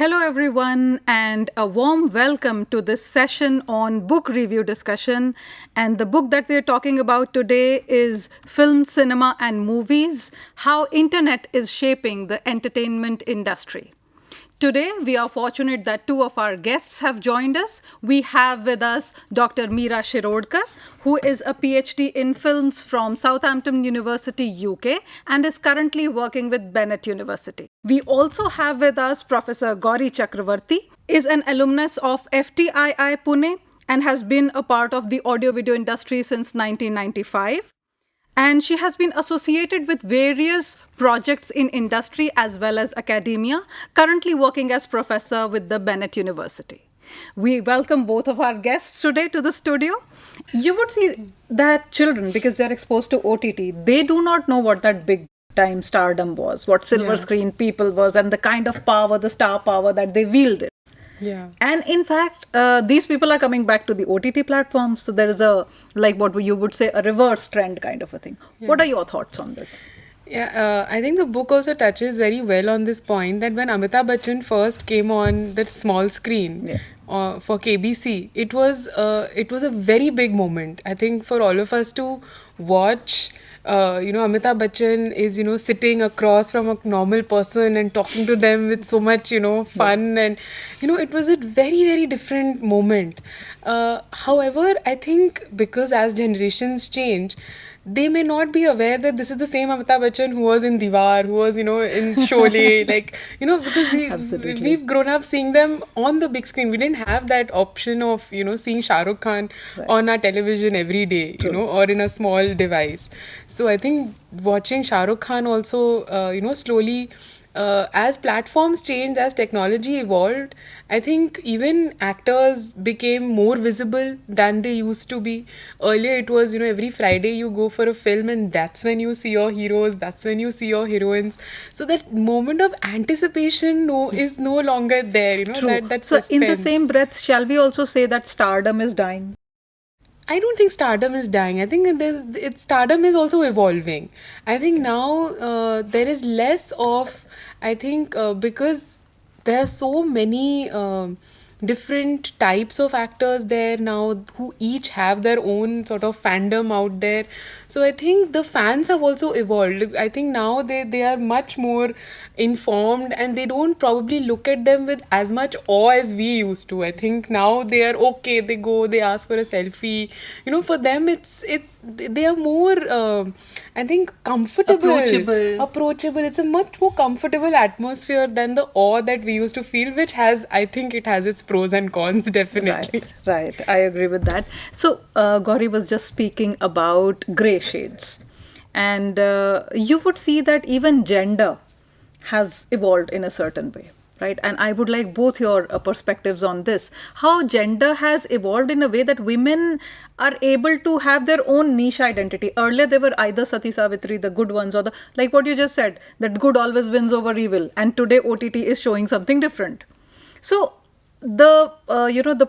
Hello, everyone, and a warm welcome to this session on book review discussion. And the book that we're talking about today is Film, Cinema, and Movies: How Internet is Shaping the Entertainment Industry. Today, we are fortunate that two of our guests have joined us. We have with us Dr. Meera Shirodkar, who is a PhD in films from Southampton University, UK, and is currently working with Bennett University. We also have with us Professor Gauri Chakravarti, is an alumnus of FTII Pune and has been a part of the audio-video industry since 1995. And she has been associated with various projects in industry as well as academia, currently working as professor with the Bennett University. We welcome both of our guests today to the studio. You would see that children, because they're exposed to OTT, they do not know what that big time stardom was, what silver screen people was, and the kind of power, the star power that they wielded. Yeah. And in fact, these people are coming back to the OTT platforms. So there is a, like what you would say, a reverse trend kind of a thing. Yeah. What are your thoughts on this? Yeah, I think the book also touches very well on this point that when Amitabh Bachchan first came on the small screen for KBC, it was a very big moment. I think for all of us to watch. Amitabh Bachchan is, sitting across from a normal person and talking to them with so much, fun. And, it was a very, very different moment. However, I think because as generations change, they may not be aware that this is the same Amitabh Bachchan who was in Diwar, who was, in Sholay, because we've grown up seeing them on the big screen. We didn't have that option of, seeing Shah Rukh Khan on our television every day, or in a small device. So I think watching Shah Rukh Khan also, slowly, as platforms changed, as technology evolved, I think even actors became more visible than they used to be. Earlier it was, every Friday you go for a film and that's when you see your heroes, that's when you see your heroines. So that moment of anticipation is no longer there, True. that so suspense. In the same breath, shall we also say that stardom is dying? I don't think stardom is dying. I think stardom is also evolving. I think now there is less of, because there are so many different types of actors there now who each have their own sort of fandom out there. So I think the fans have also evolved. I think now they are much more informed and they don't probably look at them with as much awe as we used to. I think now they are okay, they go, they ask for a selfie. For them they are more I think comfortable. Approachable. It's a much more comfortable atmosphere than the awe that we used to feel, which I think it has its pros and cons, definitely. Right. I agree with that. So Gauri was just speaking about grey shades. And you would see that even gender has evolved in a certain way, right? And I would like both your perspectives on this. How gender has evolved in a way that women are able to have their own niche identity. Earlier, they were either Sati Savitri, the good ones, or like what you just said, that good always wins over evil. And today, OTT is showing something different. So the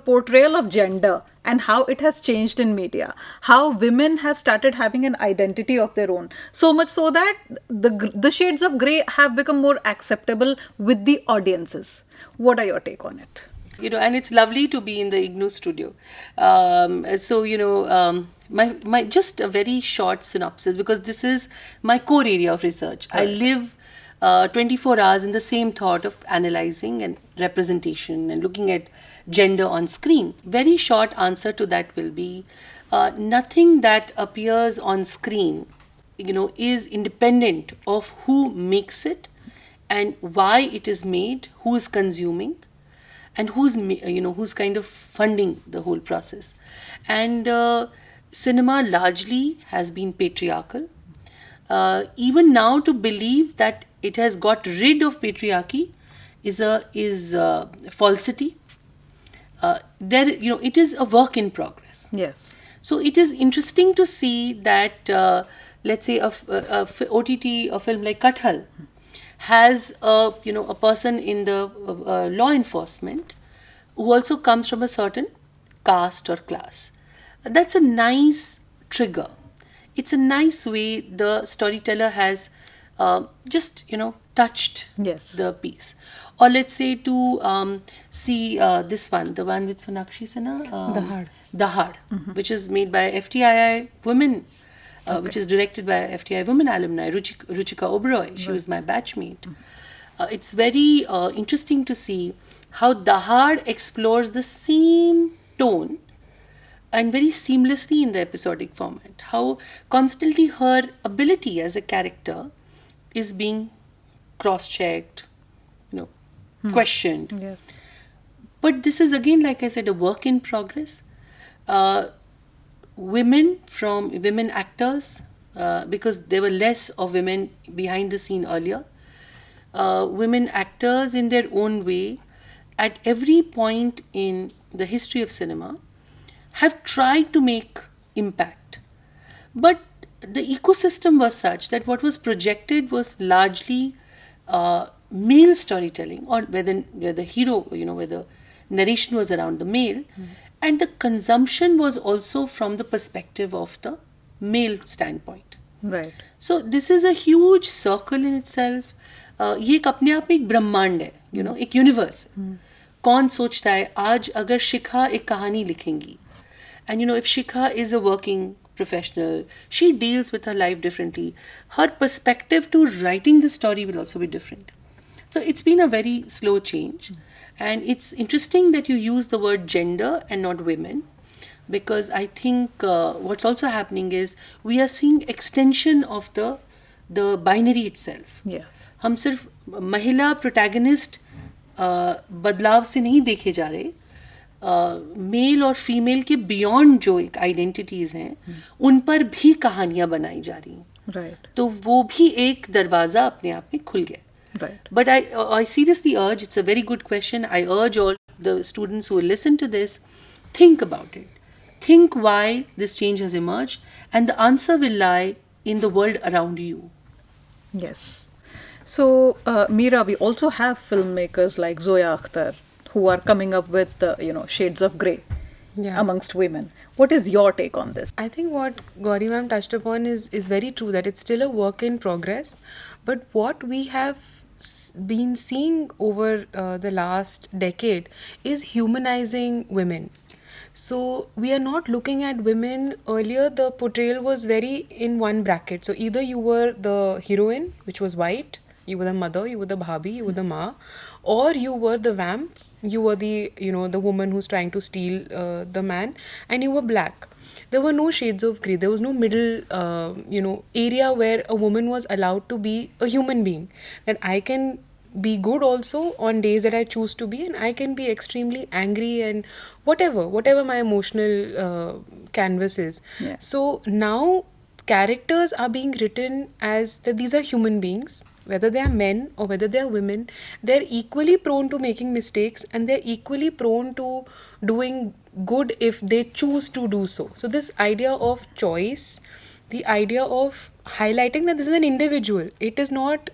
portrayal of gender and how it has changed in media, how women have started having an identity of their own, so much so that the shades of grey have become more acceptable with the audiences. What are your take on it? And it's lovely to be in the IGNOU studio. My just a very short synopsis, because this is my core area of research. I live 24 hours in the same thought of analyzing and representation and looking at gender on screen. Very short answer to that will be nothing that appears on screen, is independent of who makes it and why it is made, who is consuming, and who's kind of funding the whole process. And cinema largely has been patriarchal. Even now, to believe that it has got rid of patriarchy is falsity. It is a work in progress. Yes. So it is interesting to see that, let's say, a film like Kathal has a person in the law enforcement who also comes from a certain caste or class. That's a nice trigger. It's a nice way the storyteller has just touched Yes. the piece. Or let's say to see this one, the one with Sonakshi Sinha, Dahad. Dahad, which is made by FTII women, which is directed by FTI women alumni, Ruchika Oberoi. She was my batchmate. It's very interesting to see how Dahad explores the same tone and very seamlessly in the episodic format. How constantly her ability as a character is being cross-checked, questioned. Yes. But this is again, like I said, a work in progress. Women actors, because there were less of women behind the scene earlier. Women actors in their own way, at every point in the history of cinema, have tried to make impact. But the ecosystem was such that what was projected was largely male storytelling, or where the hero, where the narration was around the male, and the consumption was also from the perspective of the male standpoint. Right. So this is a huge circle in itself. ये एक अपने आप में एक ब्रह्मांड है, एक universe है. कौन सोचता है आज अगर शिखा एक कहानी लिखेंगी, and if Shikha is a working professional, she deals with her life differently. Her perspective to writing the story will also be different. So it's been a very slow change. And it's interesting that you use the word gender and not women, because I think what's also happening is we are seeing extension of the binary itself. Yes. हम सिर्फ महिला protagonist बदलाव से नहीं देखे जा रहे, mail और फीमेल के बियॉन्ड जो एक आइडेंटिटीज़ हैं उन पर भी कहानियाँ बनाई जा रही हैं. Right. तो वो भी एक दरवाज़ा अपने आप में खुल गया. Right. But I seriously urge, it's a very good question, I urge all the students who will listen to this, think about it. Think why this change has emerged, and the answer will lie in the world around you. Yes. So, Meera, we also have filmmakers like Zoya Akhtar who are coming up with, shades of grey amongst women. What is your take on this? I think what Gauri ma'am touched upon is very true, that it's still a work in progress. But what we have been seeing over the last decade is humanizing women. So we are not looking at women. Earlier, the portrayal was very in one bracket. So either you were the heroine, which was white, you were the mother, you were the bhabi, you were the ma, or you were the vamp, you were the the woman who's trying to steal the man, and you were black. There were no shades of grey. There was no middle area where a woman was allowed to be a human being, that I can be good also on days that I choose to be, and I can be extremely angry and whatever my emotional canvas is. Yeah. So now characters are being written as that these are human beings, whether they are men or whether they are women. They're equally prone to making mistakes, and they're equally prone to doing good if they choose to do so. So this idea of choice, the idea of highlighting that this is an individual, it is not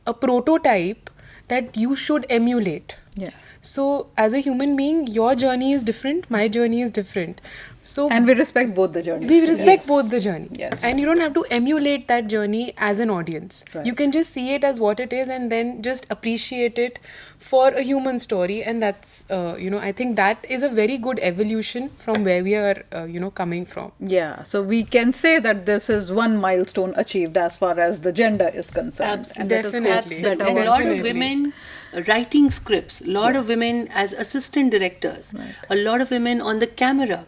a prototype that you should emulate. Yeah. So as a human being, your journey is different, my journey is different. So And we respect both the journeys. we respect Yes. both the journeys. Yes. And you don't have to emulate that journey as an audience. Right. You can just see it as what it is and then just appreciate it for a human story. And that's, I think that is a very good evolution from where we are, coming from. Yeah, so we can say that this is one milestone achieved as far as the gender is concerned. And let us hope Definitely. that And a our- lot of Definitely. women writing scripts, a lot of women as assistant directors, a lot of women on the camera.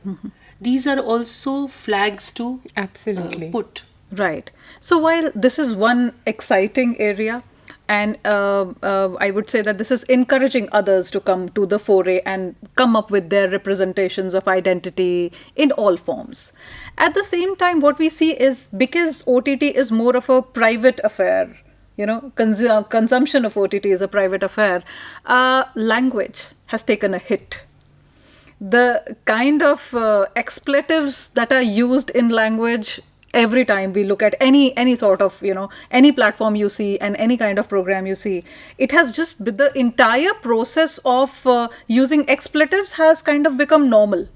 These are also flags to Absolutely. put. Right. So while this is one exciting area, and I would say that this is encouraging others to come to the foray and come up with their representations of identity in all forms. At the same time, what we see is because OTT is more of a private affair, consumption of OTT is a private affair, language has taken a hit. The kind of expletives that are used in language every time we look at any sort of any platform you see and any kind of program you see, it has just the entire process of using expletives has kind of become normal.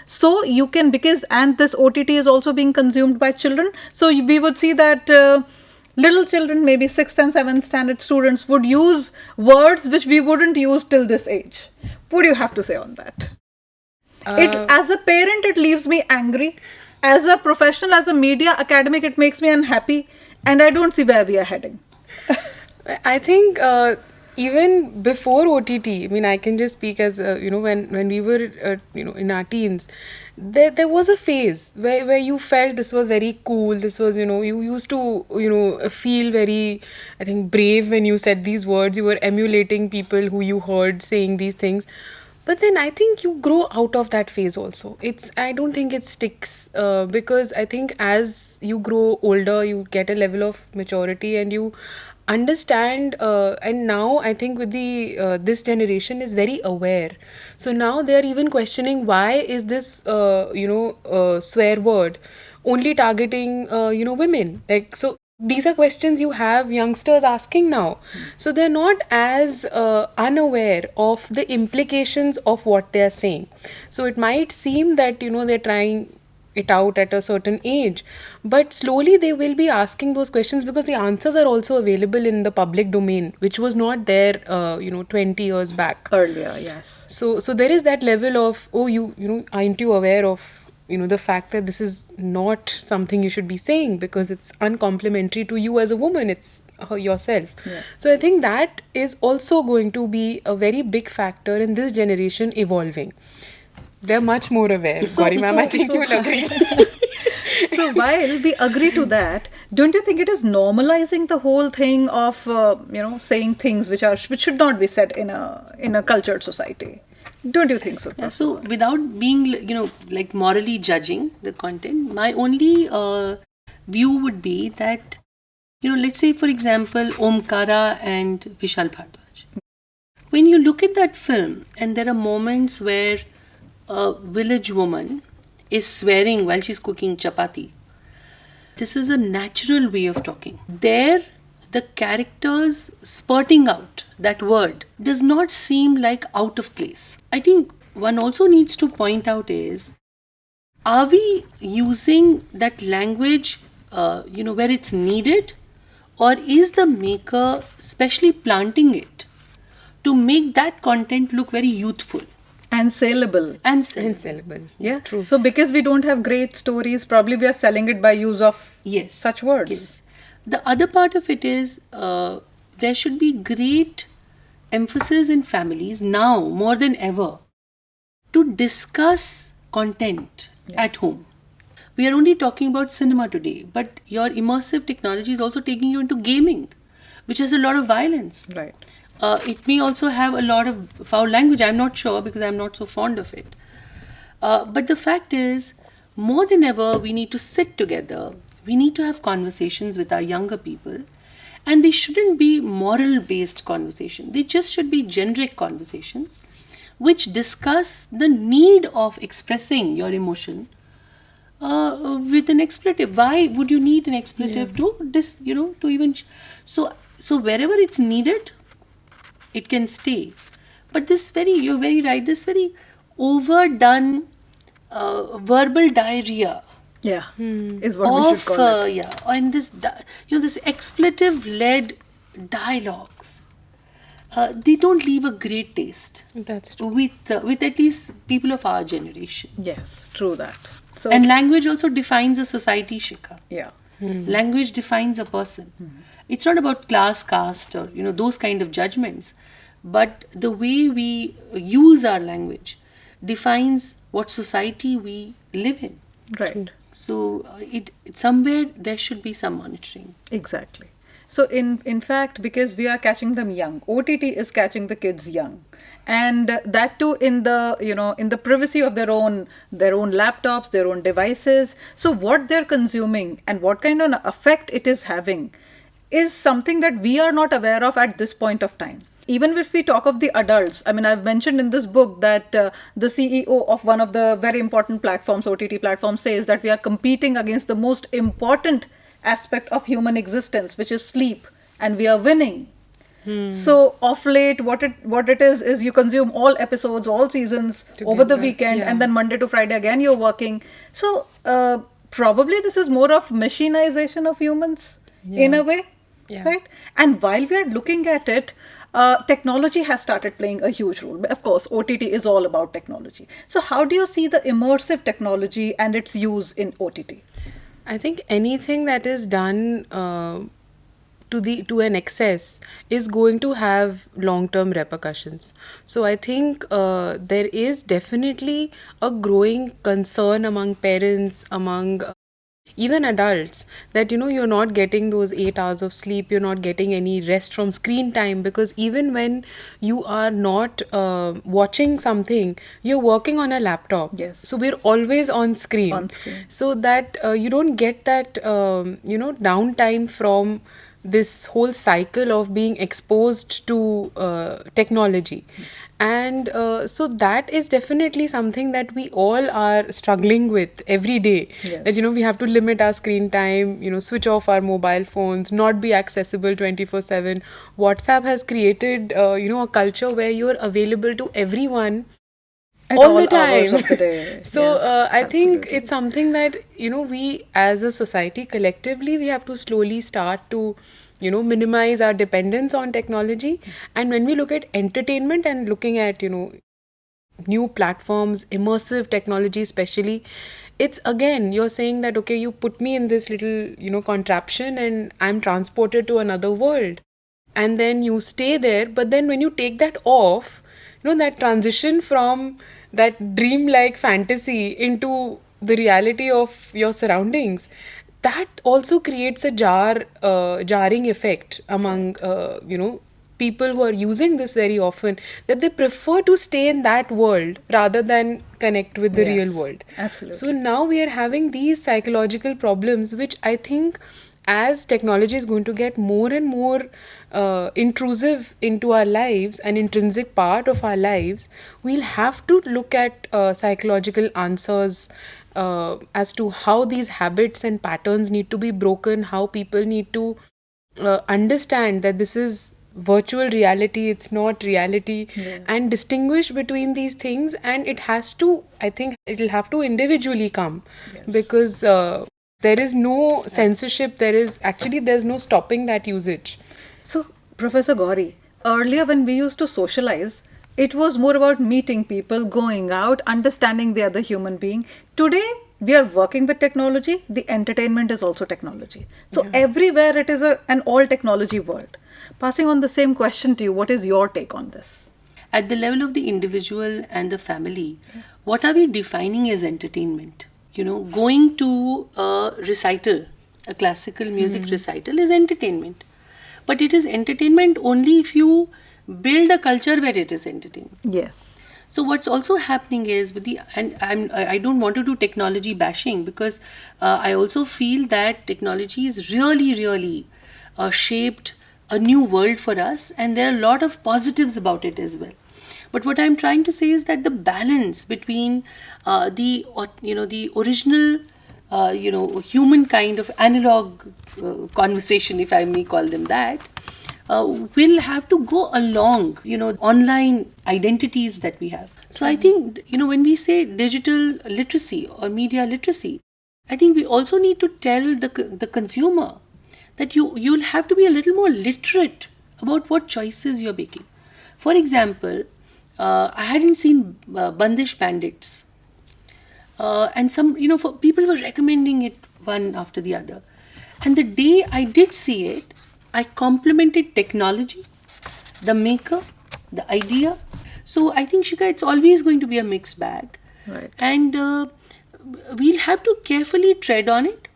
So you can, and this OTT is also being consumed by children, so we would see that little children, maybe 6th and 7th standard students, would use words which we wouldn't use till this age. What do you have to say on that? As a parent, it leaves me angry. As a professional, as a media academic, it makes me unhappy. And I don't see where we are heading. I think even before OTT, I mean, I can just speak as, when we were, in our teens, there was a phase where you felt this was very cool. This was, you used to, feel very, I think, brave when you said these words. You were emulating people who you heard saying these things. But then I think you grow out of that phase also. I don't think it sticks because I think as you grow older, you get a level of maturity and you understand. And now I think with the this generation is very aware. So now they are even questioning why is this swear word only targeting women. Like, so these are questions you have youngsters asking now. So they're not as unaware of the implications of what they're saying. So it might seem that, they're trying it out at a certain age, but slowly they will be asking those questions because the answers are also available in the public domain, which was not there, 20 years back. Earlier, yes. So there is that level of, aren't you aware of the fact that this is not something you should be saying because it's uncomplimentary to you as a woman, it's yourself. Yeah. So I think that is also going to be a very big factor in this generation evolving. They're much more aware. Sorry, ma'am, I think you will agree. So while we agree to that, don't you think it is normalizing the whole thing of saying things which should not be said in a cultured society? Don't you think so? Yeah, so without being, like morally judging the content, my only view would be that, let's say, for example, Omkara and Vishal Bhardwaj. When you look at that film and there are moments where a village woman is swearing while she's cooking chapati, this is a natural way of talking. There, the characters spurting out that word does not seem like out of place. I think one also needs to point out is, are we using that language, where it's needed, or is the maker specially planting it to make that content look very youthful? And saleable. And sellable. Yeah. True. So because we don't have great stories, probably we are selling it by use of such words. Yes. The other part of it is there should be great emphasis in families now more than ever to discuss content at home. We are only talking about cinema today, but your immersive technology is also taking you into gaming, which has a lot of violence. Right. It may also have a lot of foul language. I'm not sure because I'm not so fond of it. But the fact is, more than ever, we need to sit together. We need to have conversations with our younger people. And they shouldn't be moral-based conversations. They just should be generic conversations which discuss the need of expressing your emotion with an expletive. Why would you need an expletive to even... So wherever it's needed, it can stay. But you're very right, this very overdone verbal diarrhea is what we should call it. And this expletive-led dialogues, they don't leave a great taste. That's true. With at least people of our generation. Yes, true that. So, and language also defines a society, Shikha. Yeah. Language defines a person. It's not about class, caste, or those kind of judgments, but the way we use our language defines what society we live in. Right. So it somewhere there should be some monitoring. Exactly. So in fact, because we are catching them young, OTT is catching the kids young, and that too in the privacy of their own laptops, their own devices. So what they're consuming and what kind of effect it is having is something that we are not aware of at this point of time. Even if we talk of the adults, I mean, I've mentioned in this book that the CEO of one of the very important platforms, OTT platforms, says that we are competing against the most important aspect of human existence, which is sleep, and we are winning. So of late, what it is you consume all episodes, all seasons together, over the weekend, and then Monday to Friday again you're working. So probably this is more of machinization of humans. in a way, Yeah. right? And while we are looking at it, technology has started playing a huge role. Of course, OTT is all about technology. So, how do you see the immersive technology and its use in OTT? I think anything that is done to an excess is going to have long term repercussions. So I think there is definitely a growing concern among parents, among even adults, that you're not getting those 8 hours of sleep, you're not getting any rest from screen time, because even when you are not watching something, you're working on a laptop. Yes. So we're always on screen. On screen. So that you don't get that downtime from this whole cycle of being exposed to technology. And so that is definitely something that we all are struggling with every day. Yes. That we have to limit our screen time, switch off our mobile phones, not be accessible 24/7. WhatsApp has created a culture where you're available to everyone At all the all hours time. of the day. So Yes, I think absolutely. it's something that we as a society collectively, we have to slowly start to minimize our dependence on technology. And when we look at entertainment and looking at new platforms, immersive technology especially, it's again, you're saying that, okay, you put me in this little contraption and I'm transported to another world, and then you stay there. But then when you take that off, that transition from that dream-like fantasy into the reality of your surroundings, that also creates a jarring effect among people who are using this very often, that they prefer to stay in that world rather than connect with the Yes, real world. absolutely. So now we are having these psychological problems, which I think, as technology is going to get more and more intrusive into our lives, an intrinsic part of our lives, we'll have to look at psychological answers as to how these habits and patterns need to be broken, how people need to understand that this is virtual reality, it's not reality, and distinguish between these things. And it has to, I think it'll have to individually come, because there is no censorship, there's no stopping that usage. So, Professor Gauri, earlier when we used to socialize, it was more about meeting people, going out, understanding the other human being. Today, we are working with technology. The entertainment is also technology. So, everywhere it is an all technology world. Passing on the same question to you, what is your take on this? At the level of the individual and the family, what are we defining as entertainment? Going to a recital, a classical music recital, is entertainment. But it is entertainment only if you build a culture where it is entertainment. Yes. So what's also happening is I don't want to do technology bashing, because I also feel that technology is really shaped a new world for us, and there are a lot of positives about it as well. But what I'm trying to say is that the balance between the original human kind of analog conversation, if I may call them that, will have to go along, online identities that we have. So I think, when we say digital literacy or media literacy, I think we also need to tell the consumer that you'll have to be a little more literate about what choices you're making. For example, I hadn't seen Bandish Bandits. And some, people were recommending it one after the other. And the day I did see it, I complimented technology, the maker, the idea. So I think, Shika, it's always going to be a mixed bag. Right. And we'll have to carefully tread on it.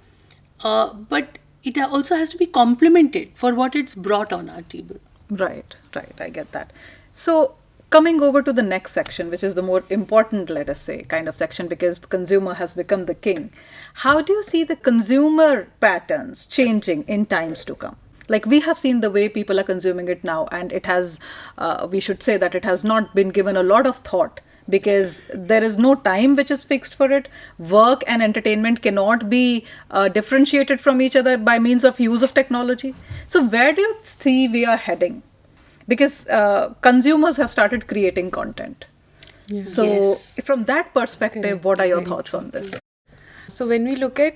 But it also has to be complemented for what it's brought on our table. Right. I get that. So, coming over to the next section, which is the more important, let us say, kind of section, because the consumer has become the king. How do you see the consumer patterns changing in times to come? Like, we have seen the way people are consuming it now, and it has, we should say that it has not been given a lot of thought, because there is no time which is fixed for it. Work and entertainment cannot be differentiated from each other by means of use of technology. So where do you see we are heading? Because consumers have started creating content. So Yes. from that perspective, what are your thoughts on this? So when we look at,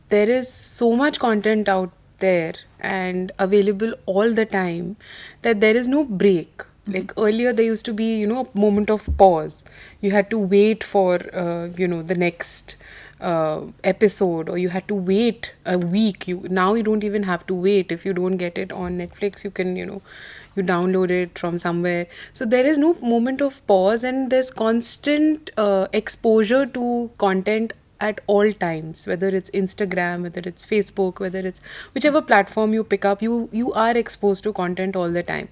there is so much content out there and available all the time that there is no break. Like earlier, there used to be, a moment of pause. You had to wait for, the next episode, or you had to wait a week. Now you don't even have to wait. If you don't get it on Netflix, you can, you download it from somewhere. So there is no moment of pause, and there's constant exposure to content at all times, whether it's Instagram, whether it's Facebook, whether it's whichever platform you pick up, you are exposed to content all the time.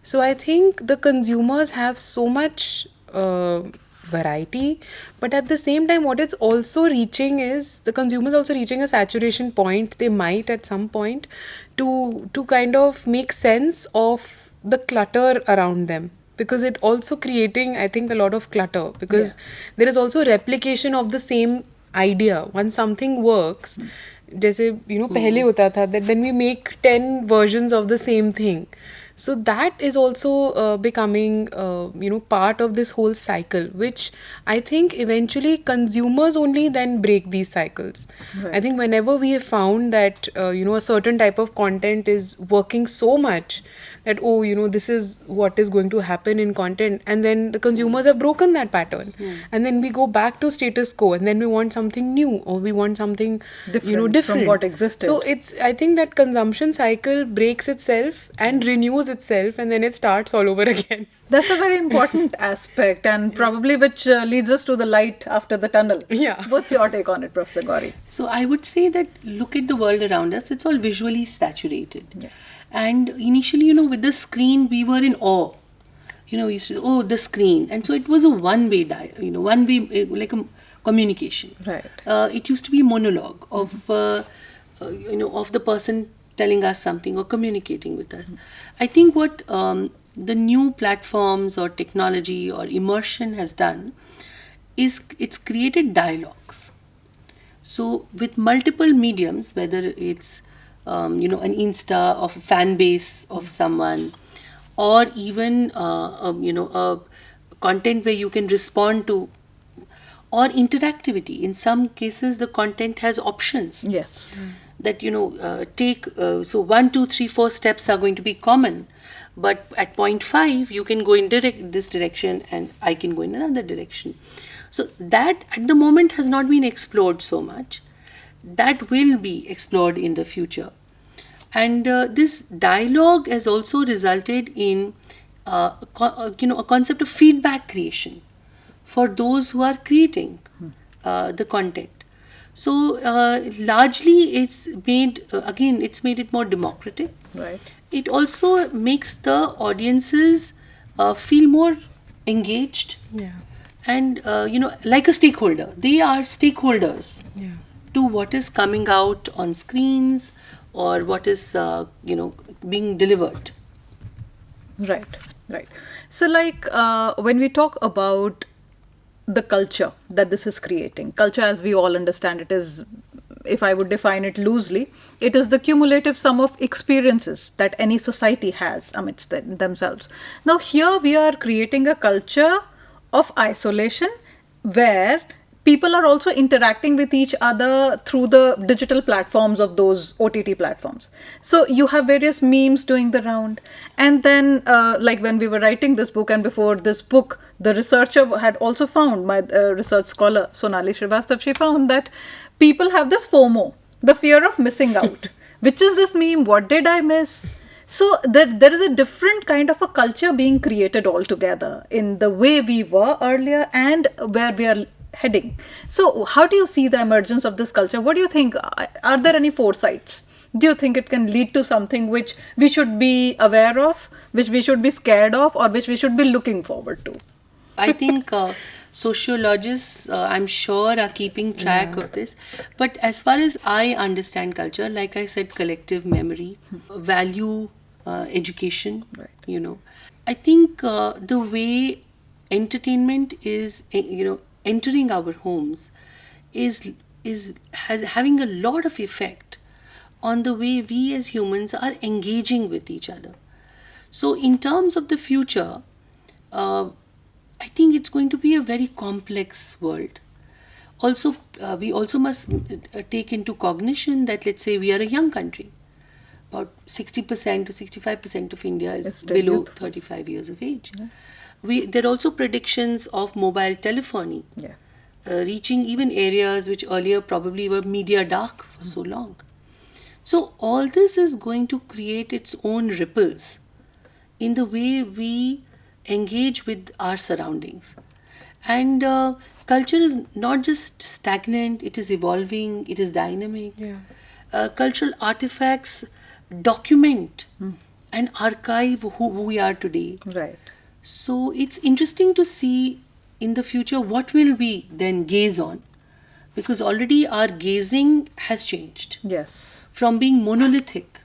So I think the consumers have so much variety, but at the same time, what it's also reaching is the consumers also reaching a saturation point. They might at some point to kind of make sense of the clutter around them, because it also creating, I think, a lot of clutter, because there is also replication of the same idea. Once something works, जैसे पहले होता था that then we make 10 versions of the same thing. So that is also becoming part of this whole cycle, which I think eventually consumers only then break these cycles. Right. I think whenever we have found that a certain type of content is working so much that this is what is going to happen in content, and then the consumers have broken that pattern, and then we go back to status quo, and then we want something new, or we want something different from what existed. So I think that consumption cycle breaks itself and renews itself, and then it starts all over again. That's a very important aspect, and probably which leads us to the light after the tunnel. Yeah. What's your take on it, Professor Gauri? So I would say that look at the world around us, it's all visually saturated. Yeah. And initially, with the screen, we were in awe. We used to, oh, the screen. And so it was a one-way, like a communication. Right. It used to be a monologue of, of the person telling us something or communicating with us. I think what the new platforms or technology or immersion has done is it's created dialogues. So with multiple mediums, whether it's an Insta of a fan base of someone, or even a content where you can respond to, or interactivity. In some cases, the content has options. Yes. That take so 1, 2, 3, 4 steps are going to be common, but at point 5 you can go in this direction and I can go in another direction. So that at the moment has not been explored so much. That will be explored in the future, and this dialogue has also resulted in a concept of feedback creation for those who are creating the content. So largely it's made it more democratic. Right. It also makes the audiences feel more engaged. Yeah. And like a stakeholder. They are stakeholders. Yeah. To what is coming out on screens or what is being delivered. Right. So when we talk about the culture that this is creating, culture as we all understand it is, if I would define it loosely, it is the cumulative sum of experiences that any society has amidst themselves. Now here we are creating a culture of isolation where people are also interacting with each other through the digital platforms of those OTT platforms. So you have various memes doing the round. And then like when we were writing this book, and before this book, the researcher had also found, my research scholar Sonali Srivastav, she found that people have this FOMO, the fear of missing out. Which is this meme? What did I miss? So there is a different kind of a culture being created altogether in the way we were earlier and where we are heading. So how do you see the emergence of this culture? What do you think? Are there any foresights? Do you think it can lead to something which we should be aware of, which we should be scared of, or which we should be looking forward to? I think sociologists, I'm sure, are keeping track of this. But as far as I understand culture, like I said, collective memory, value, education, right. I think the way entertainment is, entering our homes is having a lot of effect on the way we as humans are engaging with each other. So in terms of the future, I think it's going to be a very complex world. Also, we also must take into cognition that, let's say, we are a young country. about 60% to 65% of India is It's still below youth. 35 years of age. There are also predictions of mobile telephony Yeah. reaching even areas which earlier probably were media dark for so long. So all this is going to create its own ripples in the way we engage with our surroundings. And culture is not just stagnant, it is evolving, it is dynamic. Yeah. Cultural artifacts document and archive who we are today. Right. So it's interesting to see in the future what will we then gaze on, because already our gazing has changed Yes. from being monolithic,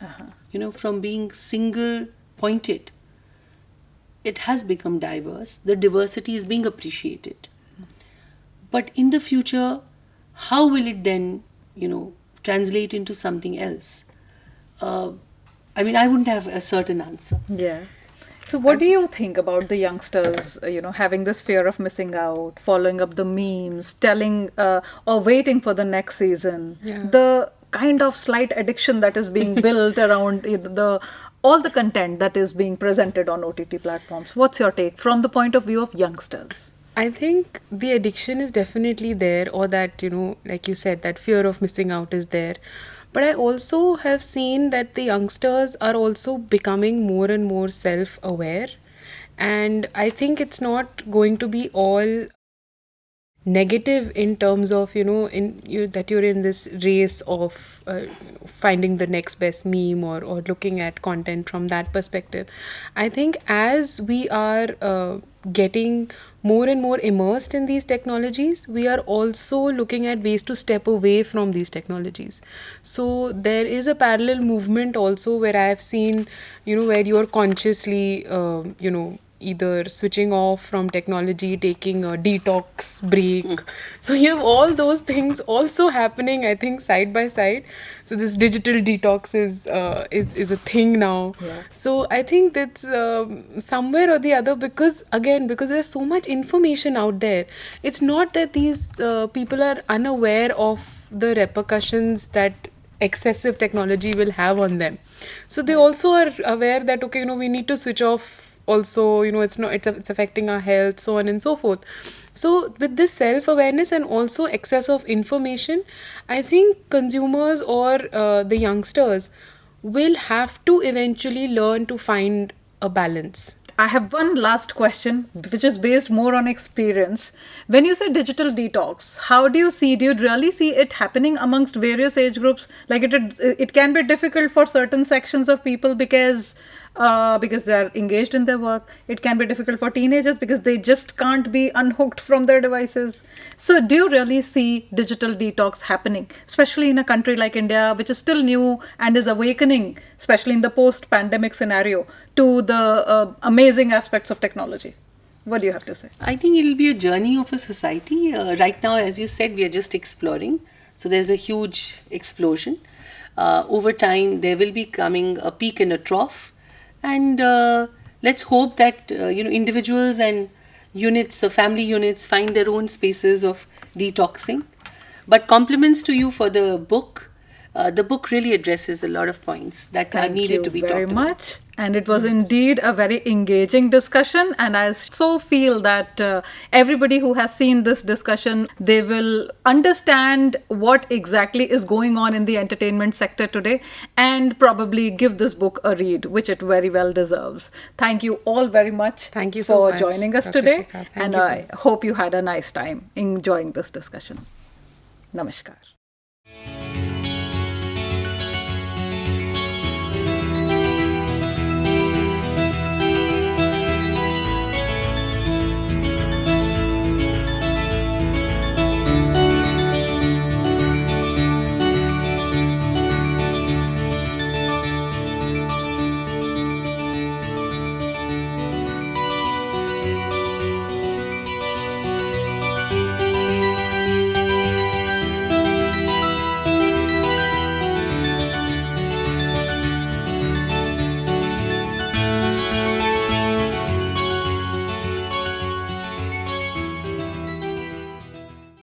from being single pointed. It has become diverse. The diversity is being appreciated. But in the future, how will it then, translate into something else? I wouldn't have a certain answer. Yeah. So what do you think about the youngsters, having this fear of missing out, following up the memes, telling or waiting for the next season? Yeah. The kind of slight addiction that is being built around all the content that is being presented on OTT platforms. What's your take from the point of view of youngsters? I think the addiction is definitely there, or that, like you said, that fear of missing out is there. But I also have seen that the youngsters are also becoming more and more self-aware. And I think it's not going to be all negative in terms of, that you're in this race of finding the next best meme or looking at content from that perspective. I think as we are getting more and more immersed in these technologies, we are also looking at ways to step away from these technologies. So there is a parallel movement also where I have seen, where you're consciously, either switching off from technology, taking a detox break. So you have all those things also happening, I think, side by side. So this digital detox is a thing now. Yeah. So I think that's somewhere or the other, because there's so much information out there. It's not that these people are unaware of the repercussions that excessive technology will have on them. So they also are aware that, okay, we need to switch off. Also, it's affecting our health, so on and so forth. So with this self-awareness and also excess of information, I think consumers or the youngsters will have to eventually learn to find a balance. I have one last question, which is based more on experience. When you say digital detox, how do you really see it happening amongst various age groups? Like it can be difficult for certain sections of people because they are engaged in their work. It can be difficult for teenagers because they just can't be unhooked from their devices. So do you really see digital detox happening, especially in a country like India, which is still new and is awakening, especially in the post-pandemic scenario, to the amazing aspects of technology? What do you have to say? I think it'll be a journey of a society. Right now, as you said, we are just exploring. So there's a huge explosion. Over time, there will be coming a peak and a trough. And let's hope that individuals and units, family units, find their own spaces of detoxing. But compliments to you for the book. The book really addresses a lot of points that are needed to be talked about. Thank you very much. And it was indeed a very engaging discussion. And I so feel that everybody who has seen this discussion, they will understand what exactly is going on in the entertainment sector today and probably give this book a read, which it very well deserves. Thank you all very much Thank you so for much, joining us Dr. today. Shikha. Thank And you so I hope you had a nice time enjoying this discussion. Namaskar.